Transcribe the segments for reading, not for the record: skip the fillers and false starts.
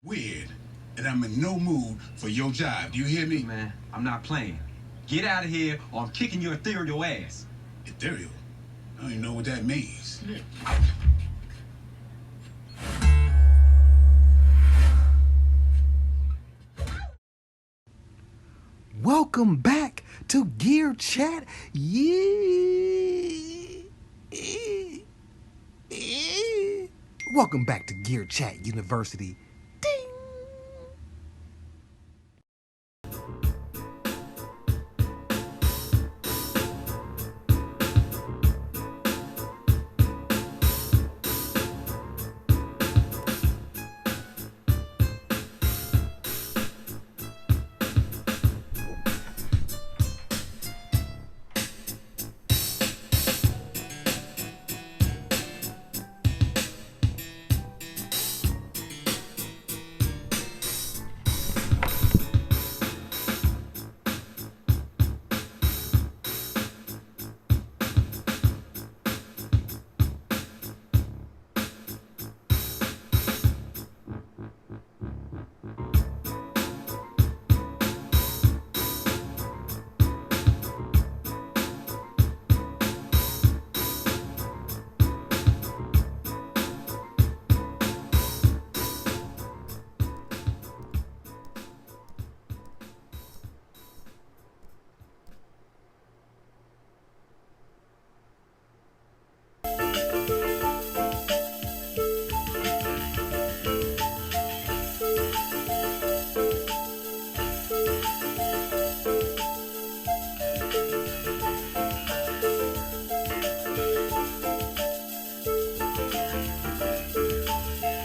Weird, and I'm in no mood for your job. Do you hear me? Man, I'm not playing. Get out of here or I'm kicking your ethereal ass. Ethereal? I don't even know what that means. Welcome back to Gear Chat. Welcome back to Gear Chat University. Ding.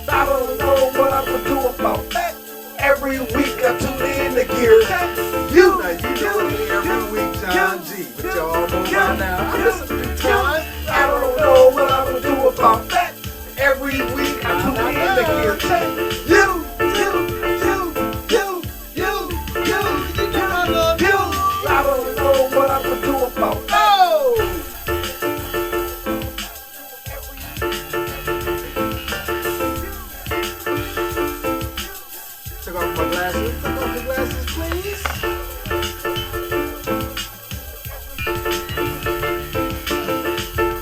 I don't know what I'm gonna do about that. Every week I tune in to Gear Chat. You do it every week, John G. But y'all know by now. I listen to the time. I don't know what I'm gonna do about that. Every week I tune in to Gear Chat. You. I don't know what I'm gonna do about that. Take off my glasses. Take off the glasses, please.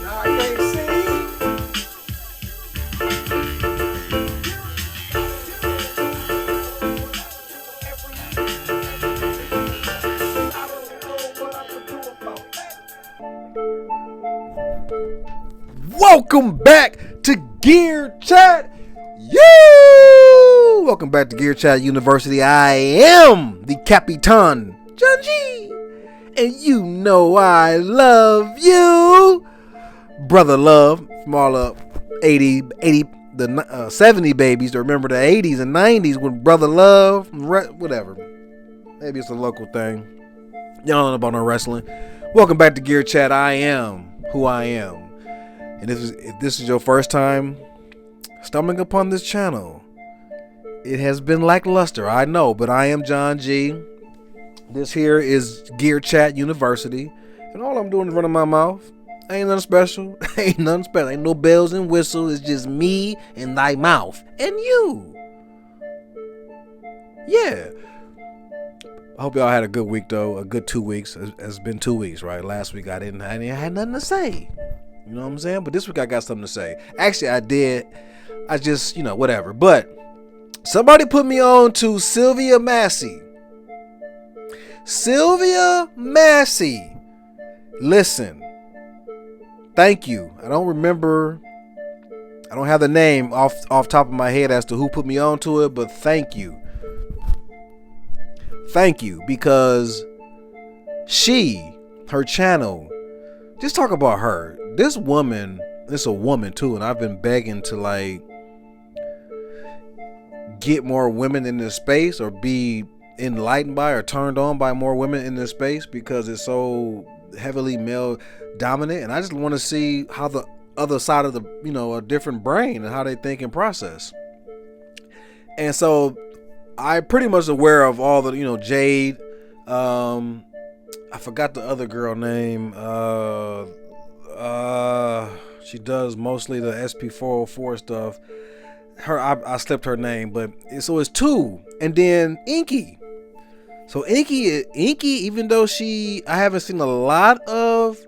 Now I can't see. I don't know what I'm gonna do about that. Welcome back to Gear Chat. You. Welcome back to Gear Chat University. I am the Capitan, John G. And you know I love you. Brother Love from all the 70 babies to remember the 80s and 90s with Brother Love, whatever. Maybe it's a local thing. Y'all don't know about no wrestling. Welcome back to Gear Chat. I am who I am. And if this is your first time stumbling upon this channel, it has been lackluster, I know, but I am John G. This here is Gear Chat University, and all I'm doing is running my mouth. Ain't nothing special. Ain't no bells and whistles. It's just me and thy mouth and you. Yeah. I hope y'all had a good week though. A good 2 weeks. It's been 2 weeks, right? Last week I had nothing to say. You know what I'm saying? But this week I got something to say. Actually, I did. I just, whatever. But somebody put me on to Sylvia Massy. Sylvia Massy. Listen. Thank you. I don't have the name off top of my head as to who put me on to it, but thank you. Thank you, because her channel, just talk about her. This woman, it's a woman too, and I've been begging to get more women in this space or be enlightened by or turned on by more women in this space because it's so heavily male dominant, and I just want to see how the other side of the a different brain and how they think and process. And so I pretty much aware of all the Jade, I forgot the other girl name, she does mostly the SP404 stuff. I slipped her name, but so it's two, and then Inky. So Inky, even though I haven't seen a lot of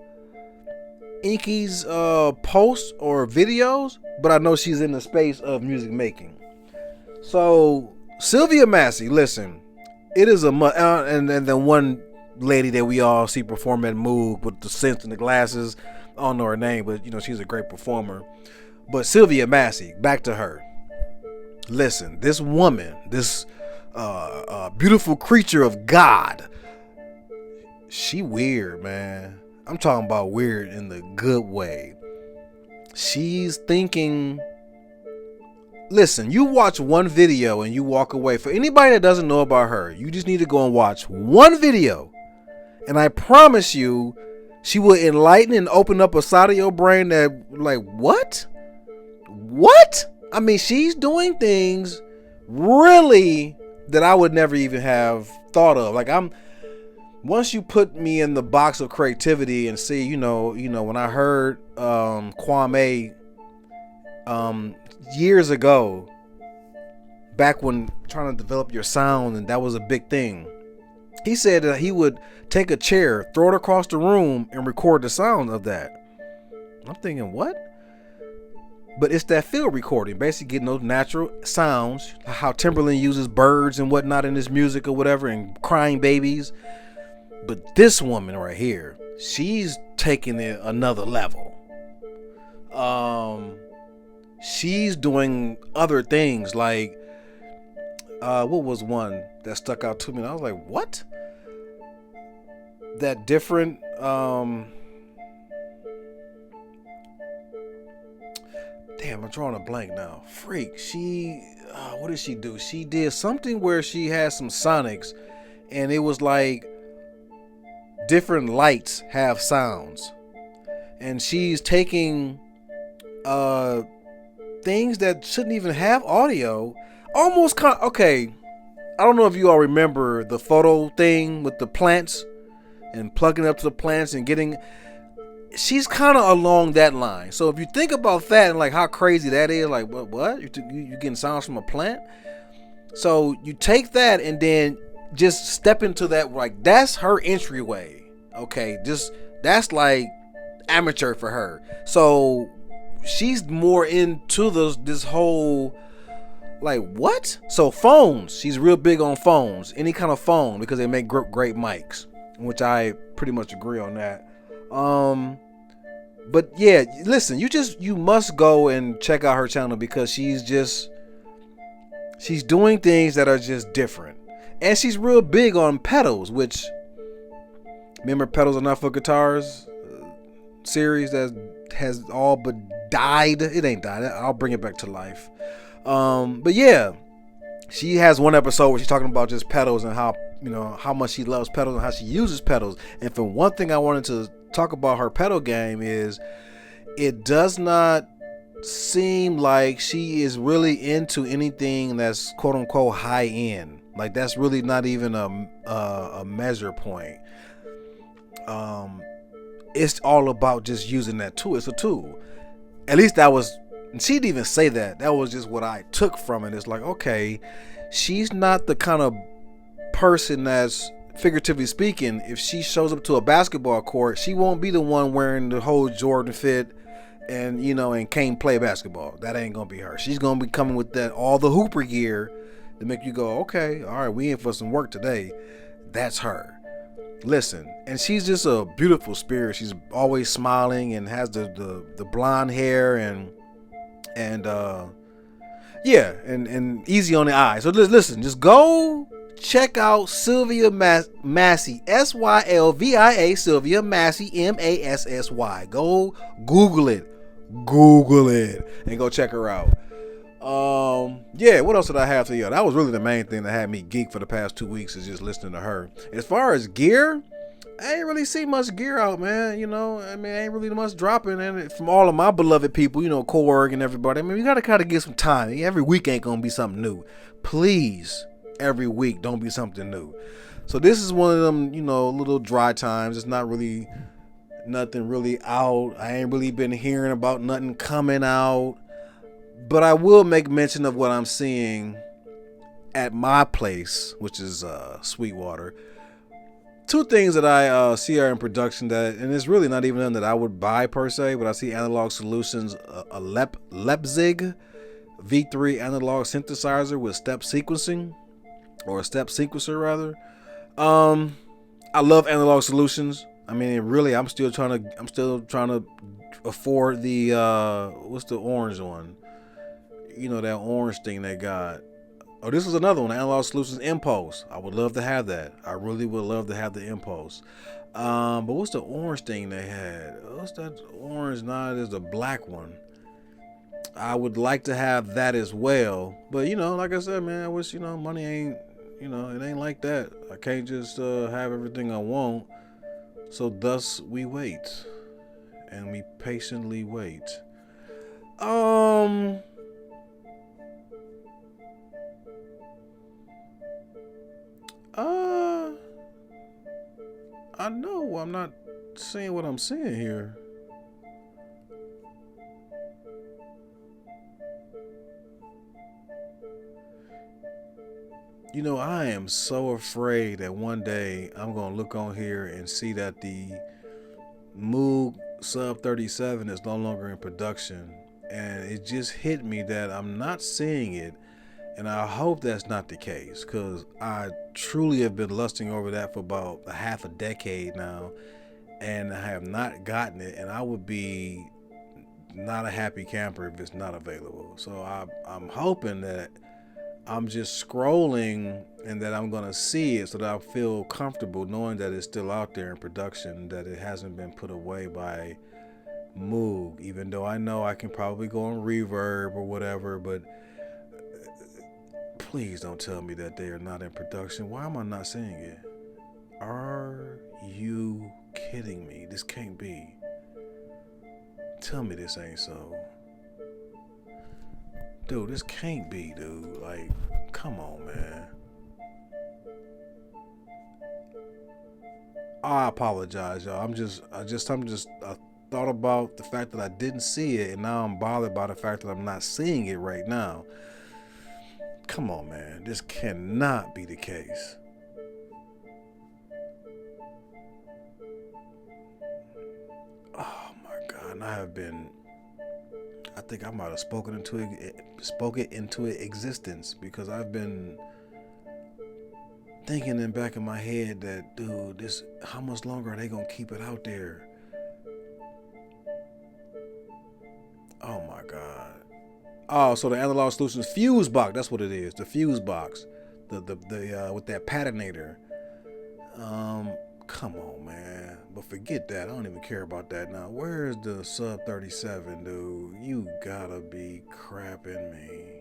Inky's posts or videos, but I know she's in the space of music making. So Sylvia Massy, listen, it is and then one lady that we all see perform at Moog with the scents and the glasses. I don't know her name, but she's a great performer. But Sylvia Massy, back to her. Listen, this woman, this beautiful creature of God, she weird, man. I'm talking about weird in the good way. She's thinking. Listen, you watch one video and you walk away. For anybody that doesn't know about her, you just need to go and watch one video. And I promise you, she will enlighten and open up a side of your brain that, like, what? What? I mean, she's doing things really that I would never even have thought of. Like, once you put me in the box of creativity and see, when I heard Kwame years ago, back when trying to develop your sound, and that was a big thing, he said that he would take a chair, throw it across the room, and record the sound of that. I'm thinking, what? But it's that field recording, basically getting those natural sounds, how Timberland uses birds and whatnot in his music or whatever, and crying babies. But this woman right here, she's taking it another level. She's doing other things, like what was one that stuck out to me? And I was like, what? That different damn, I'm drawing a blank now. Freak. She what did she do? She did something where she had some sonics, and it was like different lights have sounds, and she's taking things that shouldn't even have audio, almost kind of, okay, I don't know if you all remember the photo thing with the plants and plugging up to the plants and getting, she's kind of along that line. So if you think about that and like how crazy that is, like what? You getting sounds from a plant? So you take that and then just step into that, like that's her entryway. Okay, just that's like amateur for her. So she's more into this whole, like, what? So phones, she's real big on phones, any kind of phone, because they make great mics, which I pretty much agree on that. But yeah, listen, you must go and check out her channel, because she's doing things that are just different, and she's real big on pedals, which, remember Pedals Are Not For Guitars series that has all but died. It ain't died. I'll bring it back to life. But yeah, she has one episode where she's talking about just pedals and how much she loves pedals and how she uses pedals. And for one thing I wanted to talk about her pedal game is it does not seem like she is really into anything that's quote unquote high end. Like that's really not even a measure point. It's all about just using that tool. It's a tool. At least that was, she didn't even say that. That was just what I took from it. It's like, okay, she's not the kind of person that's, figuratively speaking, if she shows up to a basketball court, she won't be the one wearing the whole Jordan fit and and can't play basketball. That ain't gonna be her. She's gonna be coming with that, all the hooper gear to make you go, okay, all right, we in for some work today. That's her. Listen, and she's just a beautiful spirit. She's always smiling and has the blonde hair and yeah, and easy on the eye. So listen, just go check out Sylvia Massy, Sylvia, Sylvia Massy, Massy. Go Google it, and go check her out. Yeah, what else did I have to you? That was really the main thing that had me geek for the past 2 weeks, is just listening to her. As far as gear, I ain't really see much gear out, man. I mean, ain't really much dropping, and from all of my beloved people, Korg and everybody. I mean, we gotta kind of get some time. Every week ain't gonna be something new. Please, every week don't be something new. So this is one of them, little dry times. It's not really nothing really out. I ain't really been hearing about nothing coming out. But I will make mention of what I'm seeing at my place, which is Sweetwater. Two things that I see are in production and it's really not even none that I would buy per se, but I see Analog Solutions, a Leipzig V3 analog synthesizer with step sequencing, or a step sequencer rather. I love Analog Solutions. I mean, really, I'm still trying to afford the what's the orange one? You know, that orange thing they got. Oh, this is another one, Analog Solutions Impulse. I would love to have that. I really would love to have the Impulse. But what's the orange thing they had? What's that orange? Nah, there's a black one. I would like to have that as well. But, you know, like I said, man, I wish, money ain't, it ain't like that. I can't just have everything I want. So thus we wait. And we patiently wait. I know I'm not seeing what I'm seeing here. I am so afraid that one day I'm going to look on here and see that the Moog Sub 37 is no longer in production. And it just hit me that I'm not seeing it. And I hope that's not the case, because I truly have been lusting over that for about a half a decade now, and I have not gotten it, and I would be not a happy camper if it's not available. So I'm hoping that I'm just scrolling and that I'm going to see it so that I feel comfortable knowing that it's still out there in production, that it hasn't been put away by Moog, even though I know I can probably go on Reverb or whatever, but please don't tell me that they are not in production. Why am I not seeing it? Are you kidding me? This can't be. Tell me this ain't so. Dude, this can't be, dude. Like, come on, man. I apologize, y'all. I thought about the fact that I didn't see it, and now I'm bothered by the fact that I'm not seeing it right now. Come on, man. This cannot be the case. Oh my God. And I think I might have spoken it into existence, because I've been thinking in the back of my head that, dude, how much longer are they gonna keep it out there? Oh my God. Oh, so the Analog Solutions fuse box, that's what it is. The fuse box. The with that patinator. Come on, man. But forget that. I don't even care about that now. Where's the Sub 37, dude? You gotta be crapping me.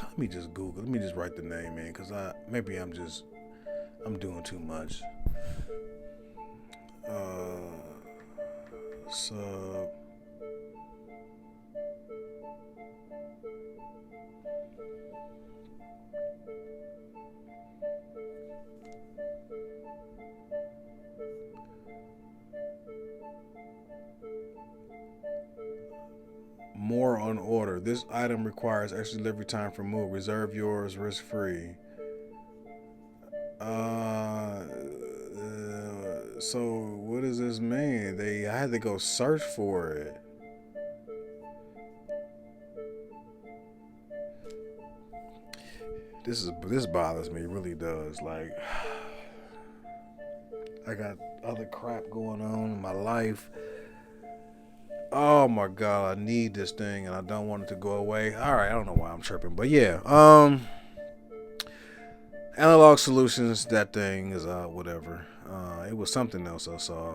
Let me just Google. Let me just write the name in, because maybe I'm doing too much. Sub. More on order. This item requires extra delivery time for Moog. Reserve yours risk-free. So what does this mean? I had to go search for it. This bothers me. It really does. Like, I got other crap going on in my life. Oh my God, I need this thing and I don't want it to go away. Alright, I don't know why I'm tripping, but yeah. Analog Solutions, that thing is whatever. It was something else I saw.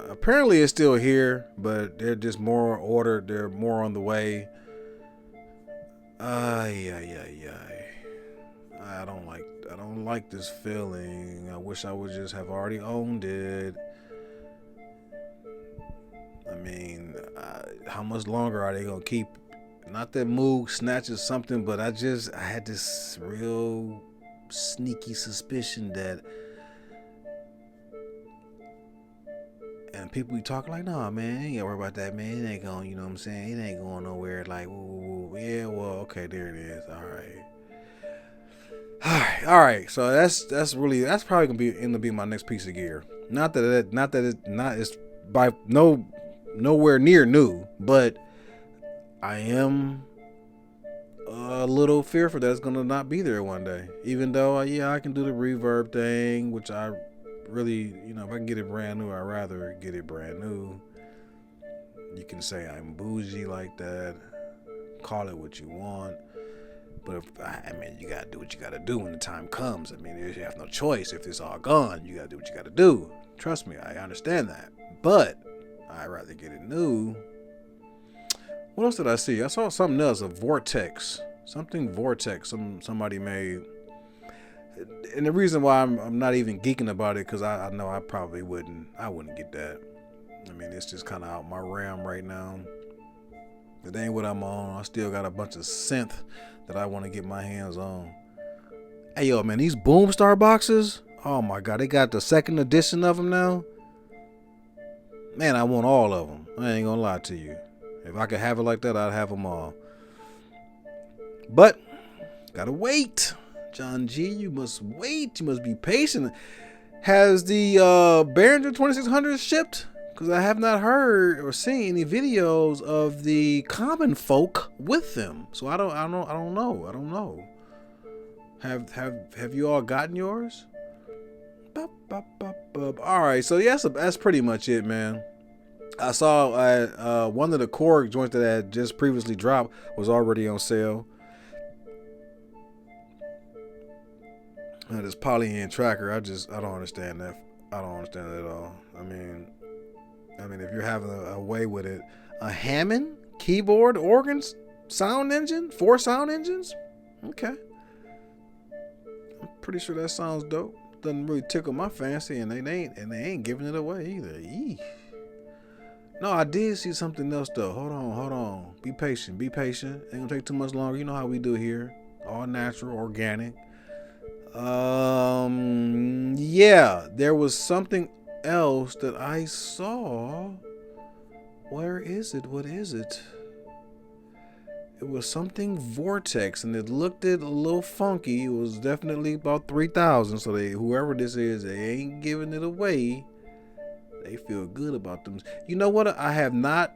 Apparently it's still here, but they're just more ordered, they're more on the way. I don't like this feeling. I wish I would just have already owned it. I mean, how much longer are they gonna keep? Not that Moog snatches something, but I had this real sneaky suspicion that, and people be talking like, nah, man, ain't gotta worry about that, man. It ain't going, you know what I'm saying? It ain't going nowhere. Like, woo. Yeah, well, okay, there it is. All right. So that's probably gonna end up being my next piece of gear. Not that it's by nowhere near new, but I am a little fearful that it's gonna not be there one day. Even though, I can do the reverb thing, which I really, if I can get it brand new, I'd rather get it brand new. You can say I'm bougie like that, call it what you want, but you gotta do what you gotta do when the time comes. You have no choice. If it's all gone, you gotta do what you gotta do. Trust me, I understand that, but I'd rather get it new. What else did I see? I saw something else, a vortex. Somebody made. And the reason why I'm not even geeking about it, because I know I probably wouldn't get that. It's just kind of out my realm right now. It ain't what I'm on. I still got a bunch of synth that I want to get my hands on. Hey, yo, man, these Boomstar boxes, oh my God, they got the second edition of them now. Man, I want all of them. I ain't gonna lie to you. If I could have it like that, I'd have them all. But, gotta wait. John G, you must wait. You must be patient. Has the Behringer 2600 shipped? Because I have not heard or seen any videos of the common folk with them. So I don't know. Have you all gotten yours? All right, so that's pretty much it, man. I saw one of the Korg joints that had just previously dropped was already on sale. This polyhand tracker, I don't understand that. I don't understand it at all. If you're having a way with it, a Hammond keyboard, organs, sound engine, 4 sound engines. Okay, I'm pretty sure that sounds dope. Doesn't really tickle my fancy, and they ain't giving it away either. Eesh. No, I did see something else though. Hold on. Be patient. Ain't gonna take too much longer. You know how we do here. All natural, organic. Yeah, there was something else that I saw. Where is it? What is it? It was something vortex, and it looked a little funky. It was definitely about 3,000. So whoever this is, they ain't giving it away. They feel good about them. You know what? I have not.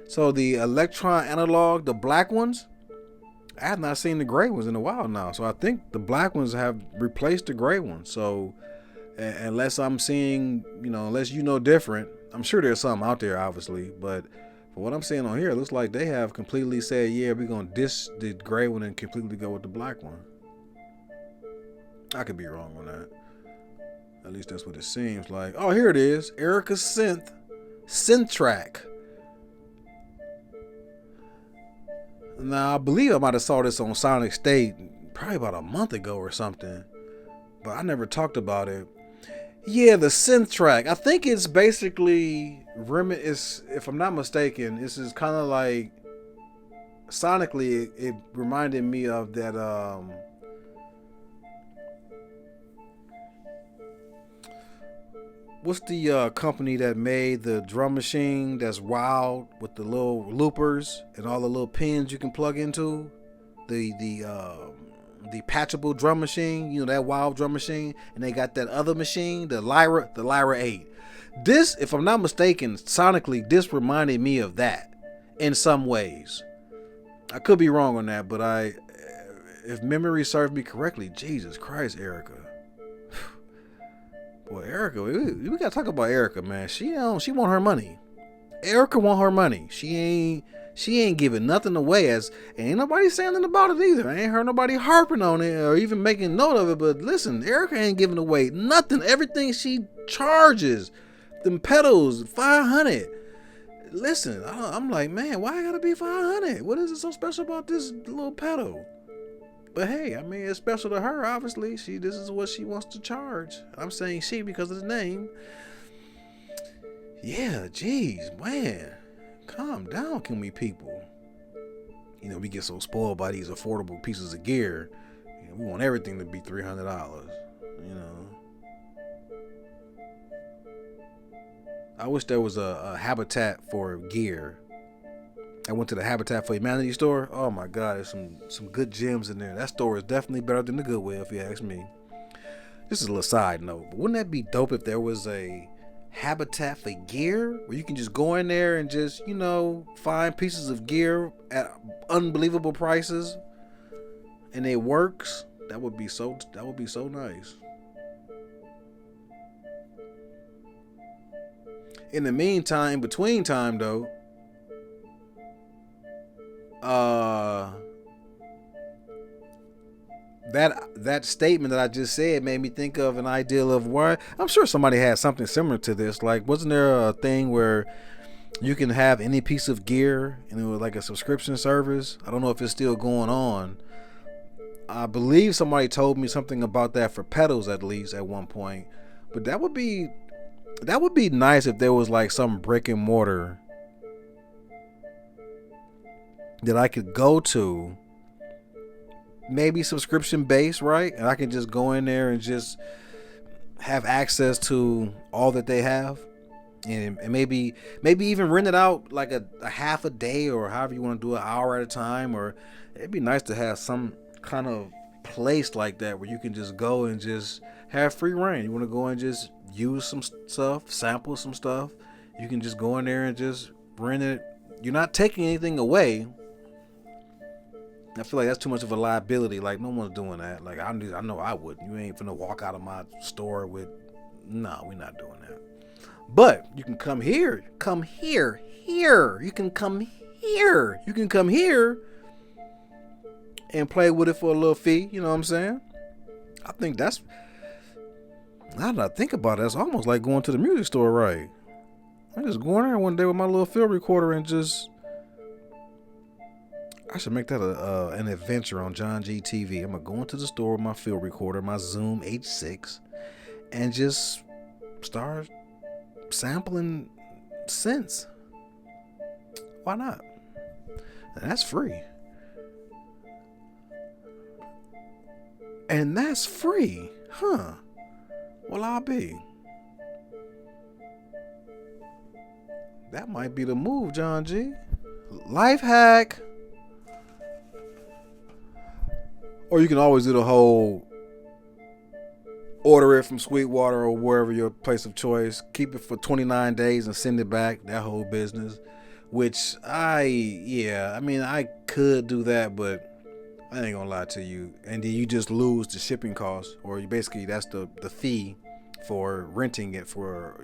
So the Electron analog, the black ones, I have not seen the gray ones in a while now. So I think the black ones have replaced the gray ones. So unless I'm seeing, unless different, I'm sure there's some out there, obviously. But for what I'm seeing on here, it looks like they have completely said, yeah, we're going to dish the gray one and completely go with the black one. I could be wrong on that. At least that's what it seems like. Oh, here it is. Erica Syntrack. Now, I believe I might have saw this on Sonic State probably about a month ago or something, but I never talked about it. Yeah, the Syntrack. I think it's basically, if I'm not mistaken, this is kind of like, sonically, it reminded me of that, what's the company that made the drum machine that's wild with the little loopers and all the little pins you can plug into? The patchable drum machine, that wild drum machine, and they got that other machine, the Lyra 8. This, if I'm not mistaken, sonically, this reminded me of that in some ways. I could be wrong on that, but if memory serves me correctly, Jesus Christ, Erica. Boy, Erica, we gotta talk about Erica, man. She want her money. Erica want her money. She ain't giving nothing away, ain't nobody saying nothing about it either. I ain't heard nobody harping on it or even making note of it. But listen, Erica ain't giving away nothing. Everything she charges, them pedals, $500. Listen, I'm like, man, why I gotta be $500? What is it so special about this little pedal? But hey, it's special to her, obviously. This is what she wants to charge. I'm saying she because of the name. Yeah, geez, man. Calm down, can we people? We get so spoiled by these affordable pieces of gear. We want everything to be $300, I wish there was a Habitat for gear. I went to the Habitat for Humanity store. Oh my God, there's some good gems in there. That store is definitely better than the Goodwill, if you ask me. This is a little side note, but wouldn't that be dope if there was a Habitat for gear where you can just go in there and just, find pieces of gear at unbelievable prices and it works? That would be so nice. In the meantime, in between time though, that statement that I just said made me think of an ideal of where I'm sure somebody had something similar to this. Like, wasn't there a thing where you can have any piece of gear and it was like a subscription service? I don't know if it's still going on. I believe somebody told me something about that for pedals, at least at one point. But that would be nice if there was like some brick and mortar that I could go to, maybe subscription based, right? And I can just go in there and just have access to all that they have, and maybe even rent it out like a half a day or however you want to do it, an hour at a time. Or it'd be nice to have some kind of place like that where you can just go and just have free reign. You want to go and just use some stuff, sample some stuff, you can just go in there and just rent it. You're not taking anything away. I feel like that's too much of a liability. Like, no one's doing that. Like, I know I wouldn't. You ain't finna walk out of my store with, no, we're not doing that. But you can come here. You can come here. You can come here and play with it for a little fee. You know what I'm saying? I think that's, now that I think about it, it's almost like going to the music store, right? I just go in there one day with my little field recorder and just, I should make that an adventure on John G TV. I'm going to go into the store with my field recorder, my Zoom H6, and just start sampling synths. Why not? And that's free. And that's free. Huh. Well, I'll be. That might be the move, John G. Life hack. Or you can always do the whole order it from Sweetwater or wherever your place of choice. Keep it for 29 days and send it back. That whole business. Which I could do that, but I ain't gonna lie to you. And then you just lose the shipping cost. Or you basically, that's the fee for renting it for,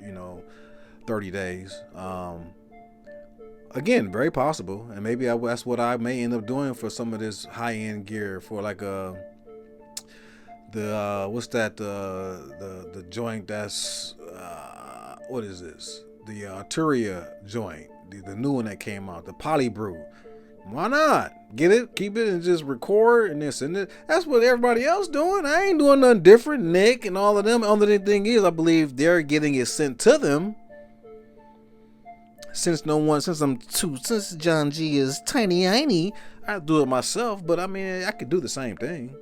30 days. Again, very possible, and maybe that's what I may end up doing for some of this high-end gear for like the joint that's what is this? The Arturia joint, the new one that came out, the Poly Brew. Why not get it, keep it, and just record and then send it? That's what everybody else doing. I ain't doing nothing different. Nick and all of them. Only thing is, I believe they're getting it sent to them. Since John G is tiny, I do it myself. But I mean, I could do the same thing.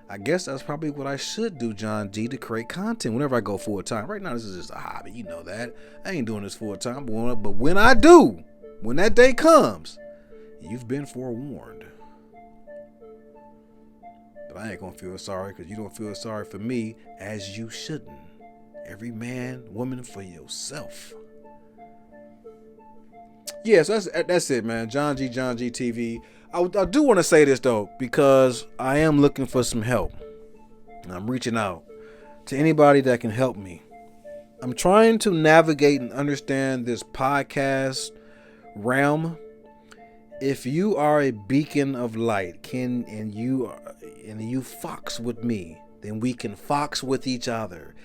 I guess that's probably what I should do, John G, to create content whenever I go full time. Right now, this is just a hobby. You know that. I ain't doing this full time. But when I do, when that day comes, you've been forewarned. But I ain't gonna feel sorry, because you don't feel sorry for me, as you shouldn't. Every man, woman, for yourself. Yes, that's it, man. John G TV. I do want to say this though, because I am looking for some help. I'm reaching out to anybody that can help me. I'm trying to navigate and understand this podcast realm. If you are a beacon of light, and you fox with me, then we can fox with each other.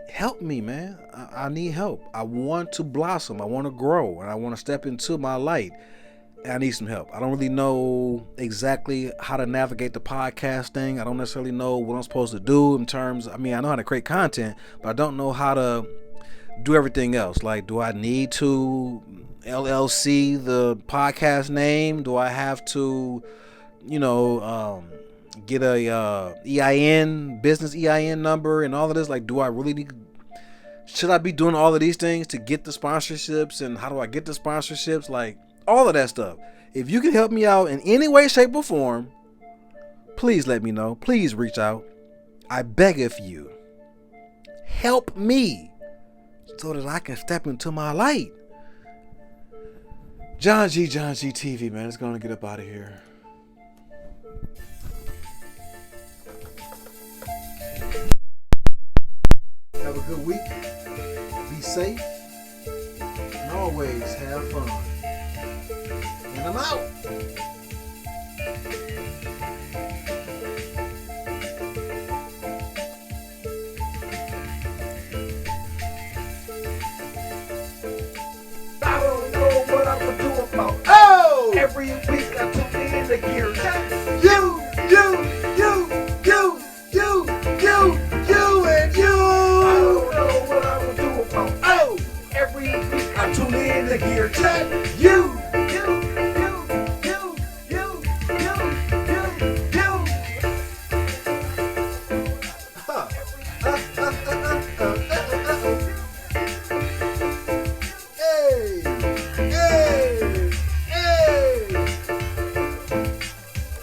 Help me, man. I need help. I want to blossom. I want to grow, and I want to step into my light. And I need some help. I don't really know exactly how to navigate the podcast thing. I don't necessarily know what I'm supposed to do in terms. I know how to create content, but I don't know how to do everything else. Like, do I need to LLC the podcast name? Do I have to, get a EIN, business EIN number and all of this? Like, do I really need, should I be doing all of these things to get the sponsorships, and how do I get the sponsorships? Like, all of that stuff. If you can help me out in any way, shape, or form, please let me know. Please reach out. I beg of you. Help me so that I can step into my light. John G TV, man. It's going to get up out of here. Have a good week. Be safe. And always have fun. And I'm out. I don't know what I'm gonna do about. Oh! Every week I tune in to Gear Check. You, and you. I don't know what I'm gonna do about. Oh! Every week I tune in to Gear Check. You.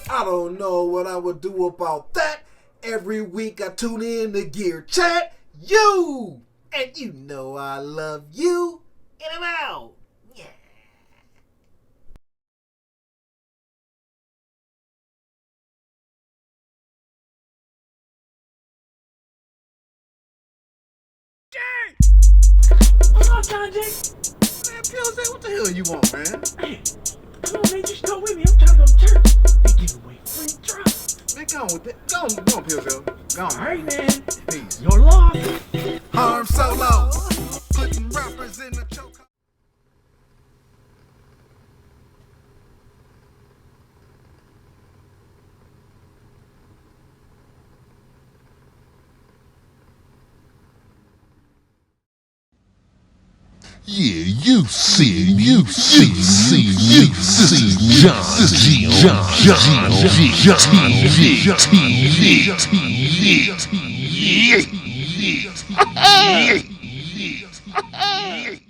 I don't know what I would do about that. Every week I tune in to Gear Chat. You! And you know I love you. In and out. Yeah. What's up, John J? Man, Pills, what the hell you want, man? Hey, come on, man, just go with me. I'm trying to go to church. They give away free drugs. Man, go on with that. Go on, Pills. Go on. All right, man. Peace. Your loss. Harm Solo. Putting rappers in the choke. Yeah, you see, John G, TV.